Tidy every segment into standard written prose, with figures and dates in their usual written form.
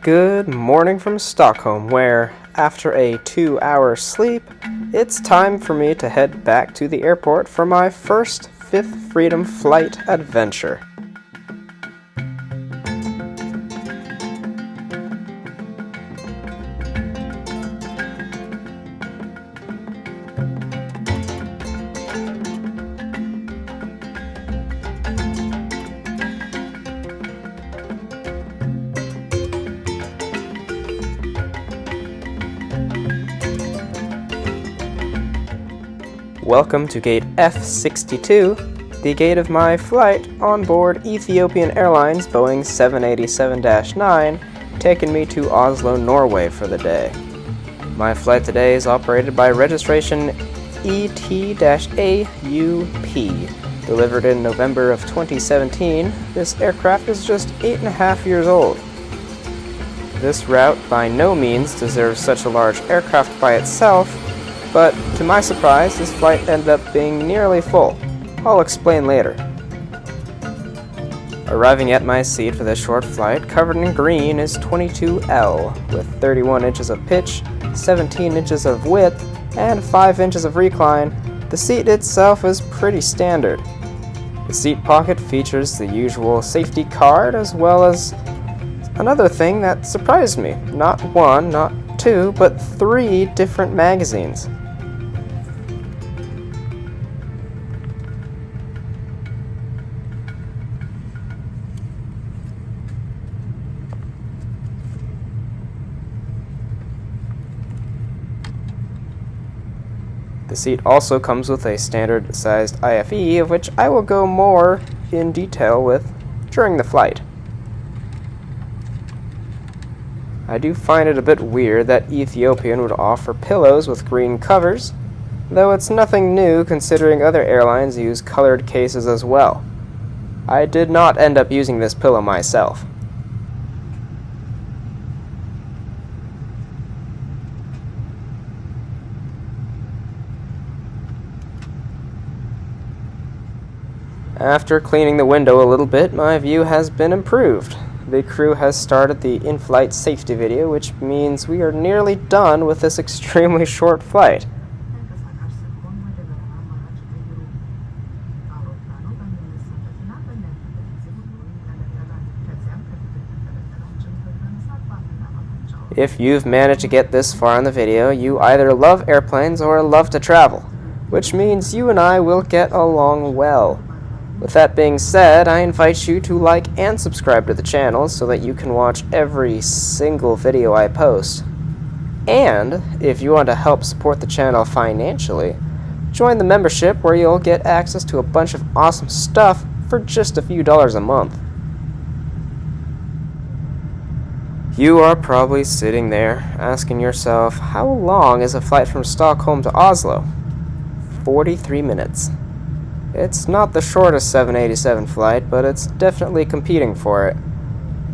Good morning from Stockholm, where, after a 2-hour sleep, it's time for me to head back to the airport for my first Fifth Freedom flight adventure. Welcome to gate F62, the gate of my flight on board Ethiopian Airlines Boeing 787-9, taking me to Oslo, Norway for the day. My flight today is operated by registration ET-AUP. Delivered in November of 2017, this aircraft is just 8.5 years old. This route by no means deserves such a large aircraft by itself, but to my surprise, this flight ended up being nearly full. I'll explain later. Arriving at my seat for this short flight, covered in green, is 22L, with 31 inches of pitch, 17 inches of width, and 5 inches of recline. The seat itself is pretty standard. The seat pocket features the usual safety card, as well as another thing that surprised me. Not one, not two, but 3 different magazines. The seat also comes with a standard-sized IFE, of which I will go more in detail with during the flight. I do find it a bit weird that Ethiopian would offer pillows with green covers, though it's nothing new considering other airlines use colored cases as well. I did not end up using this pillow myself. After cleaning the window a little bit, my view has been improved. The crew has started the in-flight safety video, which means we are nearly done with this extremely short flight. If you've managed to get this far in the video, you either love airplanes or love to travel, which means you and I will get along well. With that being said, I invite you to like and subscribe to the channel so that you can watch every single video I post. And, if you want to help support the channel financially, join the membership where you'll get access to a bunch of awesome stuff for just a few dollars a month. You are probably sitting there asking yourself, how long is a flight from Stockholm to Oslo? 43 minutes. It's not the shortest 787 flight, but it's definitely competing for it.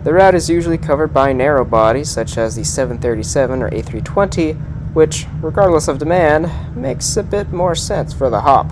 The route is usually covered by narrow bodies such as the 737 or A320, which, regardless of demand, makes a bit more sense for the hop.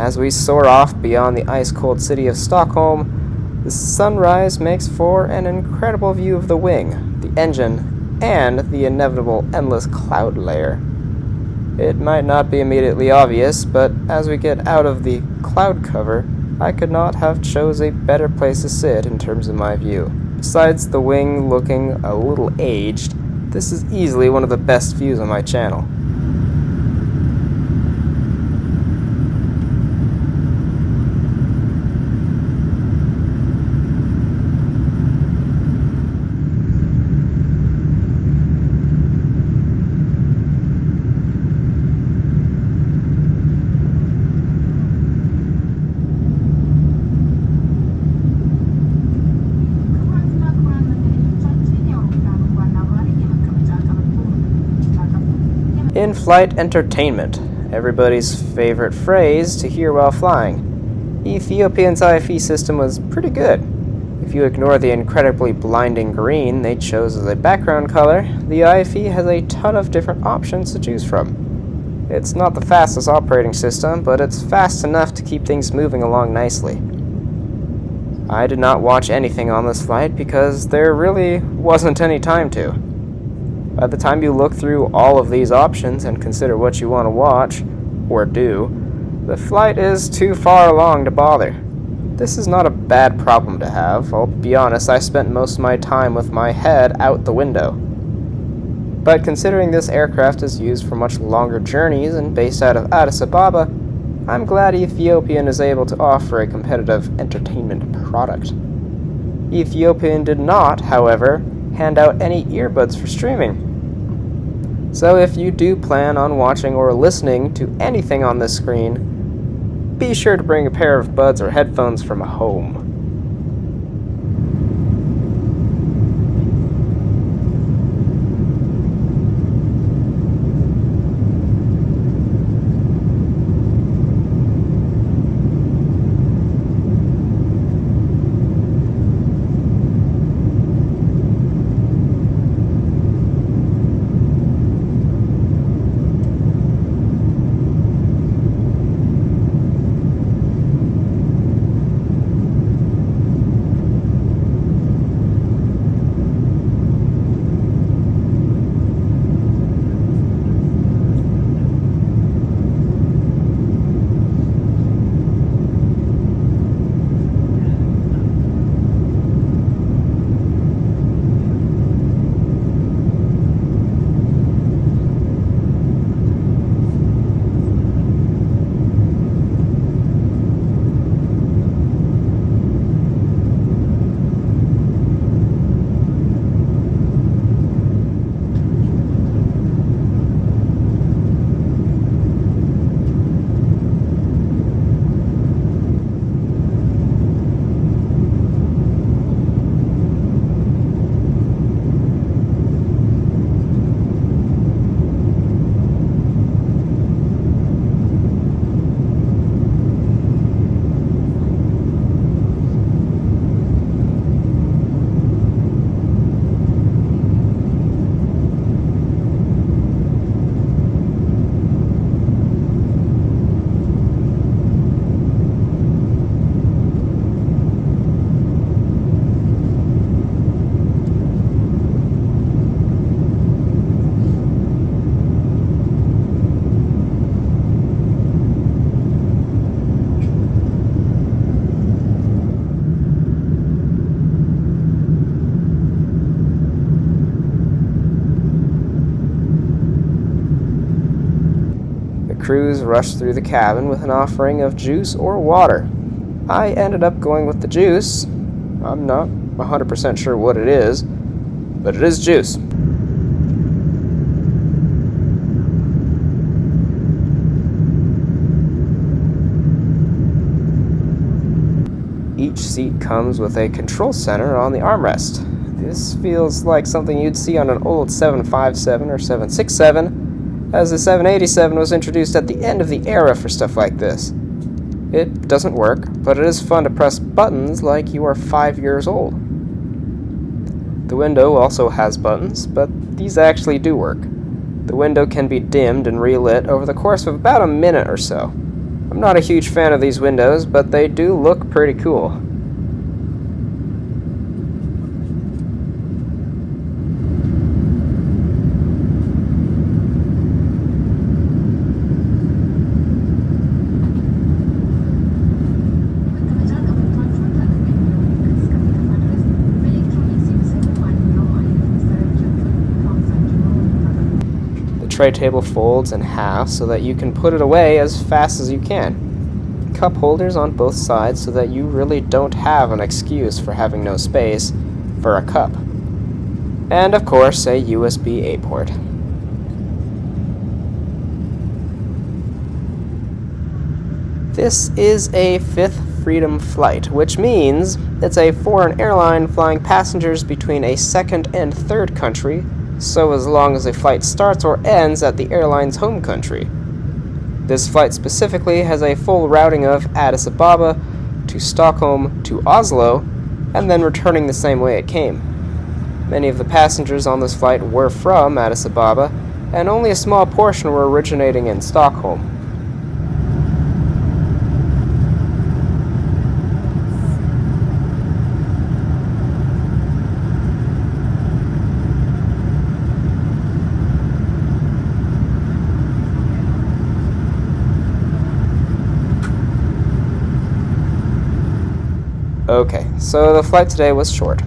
As we soar off beyond the ice-cold city of Stockholm, the sunrise makes for an incredible view of the wing, the engine, and the inevitable endless cloud layer. It might not be immediately obvious, but as we get out of the cloud cover, I could not have chose a better place to sit in terms of my view. Besides the wing looking a little aged, this is easily one of the best views on my channel. In-flight entertainment, everybody's favorite phrase to hear while flying. Ethiopian's IFE system was pretty good. If you ignore the incredibly blinding green they chose as a background color, the IFE has a ton of different options to choose from. It's not the fastest operating system, but it's fast enough to keep things moving along nicely. I did not watch anything on this flight because there really wasn't any time to. By the time you look through all of these options and consider what you want to watch, or do, the flight is too far along to bother. This is not a bad problem to have. I'll be honest, I spent most of my time with my head out the window. But considering this aircraft is used for much longer journeys and based out of Addis Ababa, I'm glad Ethiopian is able to offer a competitive entertainment product. Ethiopian did not, however, hand out any earbuds for streaming. So if you do plan on watching or listening to anything on this screen, be sure to bring a pair of buds or headphones from home. Crews rushed through the cabin with an offering of juice or water. I ended up going with the juice. I'm not 100% sure what it is, but it is juice. Each seat comes with a control center on the armrest. This feels like something you'd see on an old 757 or 767, as the 787 was introduced at the end of the era for stuff like this. It doesn't work, but it is fun to press buttons like you are 5 years old. The window also has buttons, but these actually do work. The window can be dimmed and relit over the course of about a minute or so. I'm not a huge fan of these windows, but they do look pretty cool. Tray table folds in half so that you can put it away as fast as you can. Cup holders on both sides so that you really don't have an excuse for having no space for a cup. And of course, a USB-A port. This is a fifth freedom flight, which means it's a foreign airline flying passengers between a second and third country, so as long as a flight starts or ends at the airline's home country. This flight specifically has a full routing of Addis Ababa to Stockholm to Oslo, and then returning the same way it came. Many of the passengers on this flight were from Addis Ababa, and only a small portion were originating in Stockholm. Okay, so the flight today was short.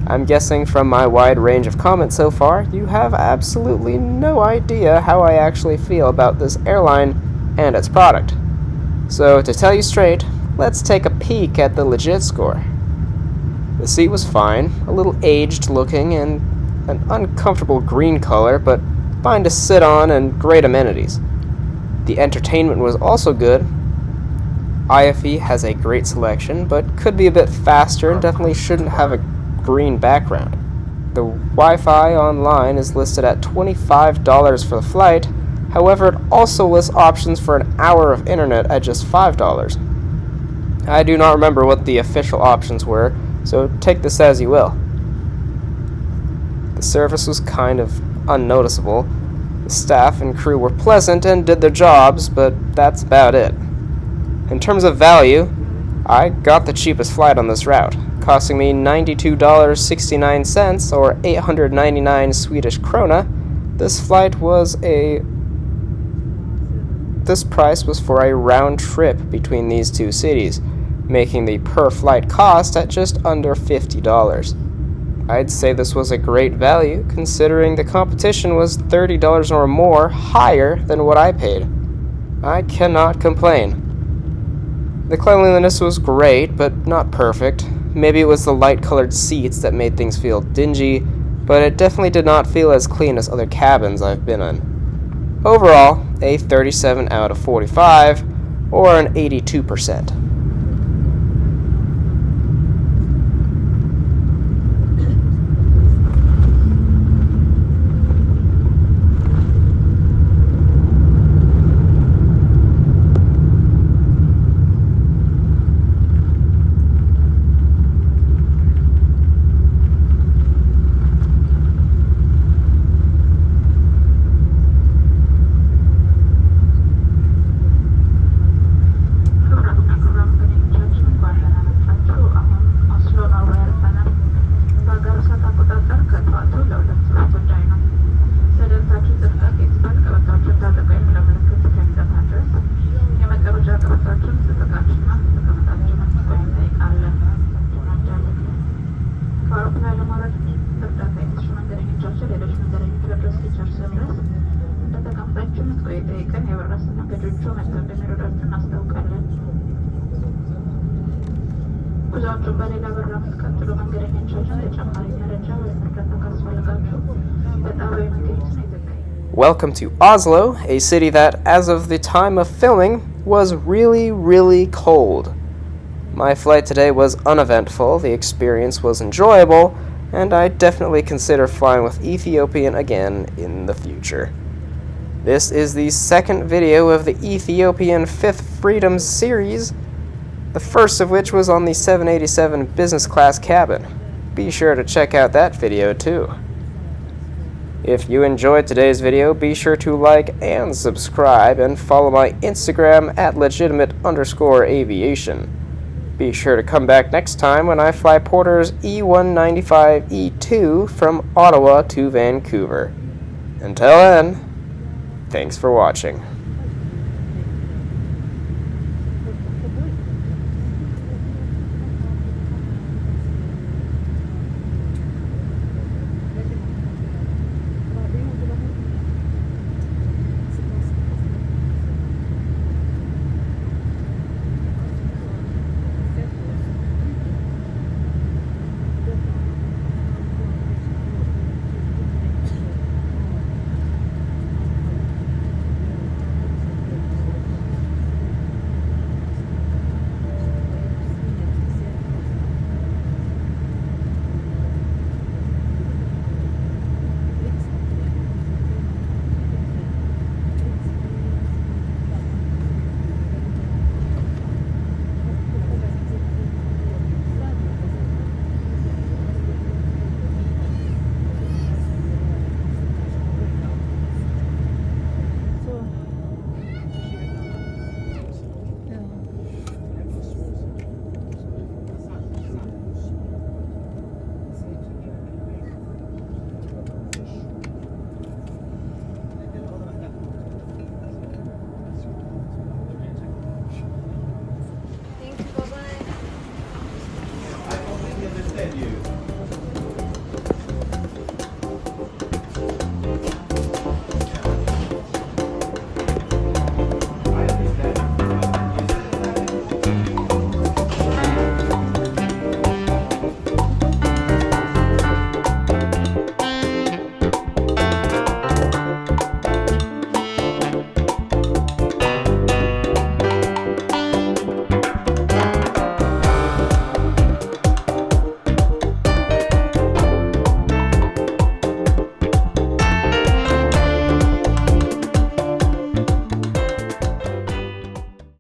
I'm guessing from my wide range of comments so far, you have absolutely no idea how I actually feel about this airline and its product. So to tell you straight, let's take a peek at the LegitScore. The seat was fine, a little aged looking and an uncomfortable green color, but fine to sit on and great amenities. The entertainment was also good. IFE has a great selection, but could be a bit faster and definitely shouldn't have a green background. The Wi-Fi online is listed at $25 for the flight, however it also lists options for an hour of internet at just $5. I do not remember what the official options were, so take this as you will. The service was kind of unnoticeable. The staff and crew were pleasant and did their jobs, but that's about it. In terms of value, I got the cheapest flight on this route, costing me $92.69 or 899 Swedish krona. This price was for a round trip between these two cities, making the per flight cost at just under $50. I'd say this was a great value, considering the competition was $30 or more higher than what I paid. I cannot complain. The cleanliness was great, but not perfect. Maybe it was the light-colored seats that made things feel dingy, but it definitely did not feel as clean as other cabins I've been in. Overall, a 37 out of 45, or an 82%. Welcome to Oslo, a city that, as of the time of filming, was really cold. My flight today was uneventful, the experience was enjoyable, and I definitely consider flying with Ethiopian again in the future. This is the second video of the Ethiopian 5th Freedom series, the first of which was on the 787 business class cabin. Be sure to check out that video too. If you enjoyed today's video, be sure to like and subscribe, and follow my Instagram at legitimate_aviation. Be sure to come back next time when I fly Porter's E195-E2 from Ottawa to Vancouver. Until then, thanks for watching.